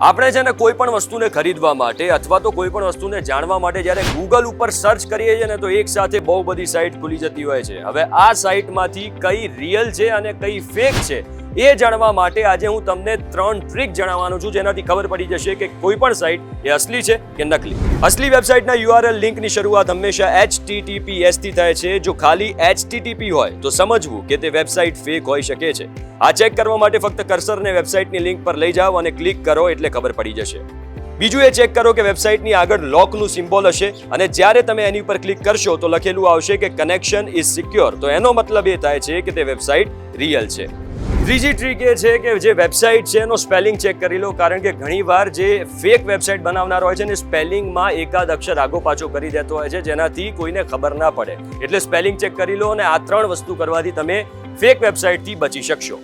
આપણે છે ને કોઈ પણ વસ્તુને ખરીદવા માટે અથવા તો કોઈ પણ વસ્તુને જાણવા માટે જ્યારે ગૂગલ ઉપર સર્ચ કરીએ છીએ ને તો એક સાથે બહુ બધી સાઇટ ખુલી જતી હોય છે. હવે આ સાઇટમાંથી કઈ રિયલ છે અને કઈ ફેક છે એ જાણવા માટે આજે હું તમને 3 ટ્રીક જણાવવાનો છું, જેનાથી ખબર પડી જશે કે કોઈ પણ સાઇટ એ અસલી છે કે નકલી. અસલી વેબસાઇટના URL લિંકની શરૂઆત હંમેશા HTTPS થી થાય છે. જો ખાલી HTTP હોય તો સમજવું કે તે વેબસાઇટ ફેક હોઈ શકે છે. આ ચેક કરવા માટે ફક્ત કર્સરને વેબસાઇટની લિંક પર લઈ જાઓ અને ક્લિક કરો એટલે ખબર પડી જશે. બીજું એ ચેક કરો કે વેબસાઇટની આગળ લોકનું સિમ્બોલ હશે અને જ્યારે તમે એની ઉપર ક્લિક કરશો તો લખેલું આવશે કે કનેક્શન ઇઝ સિક્યોર. તો એનો મતલબ એ થાય છે કે તે વેબસાઇટ રિયલ છે. ત્રીજી ટ્રીક એ છે કે જે વેબસાઇટ છે એનો સ્પેલિંગ ચેક કરી લો, કારણ કે ઘણીવાર જે ફેક વેબસાઇટ બનાવનાર હોય છે ને સ્પેલિંગમાં એકાદ અક્ષર આગો પાછો કરી દેતો હોય છે, જેનાથી કોઈને ખબર ના પડે. એટલે સ્પેલિંગ ચેક કરી લો અને આ 3 વસ્તુ કરવાથી તમે ફેક વેબસાઇટથી બચી શકશો.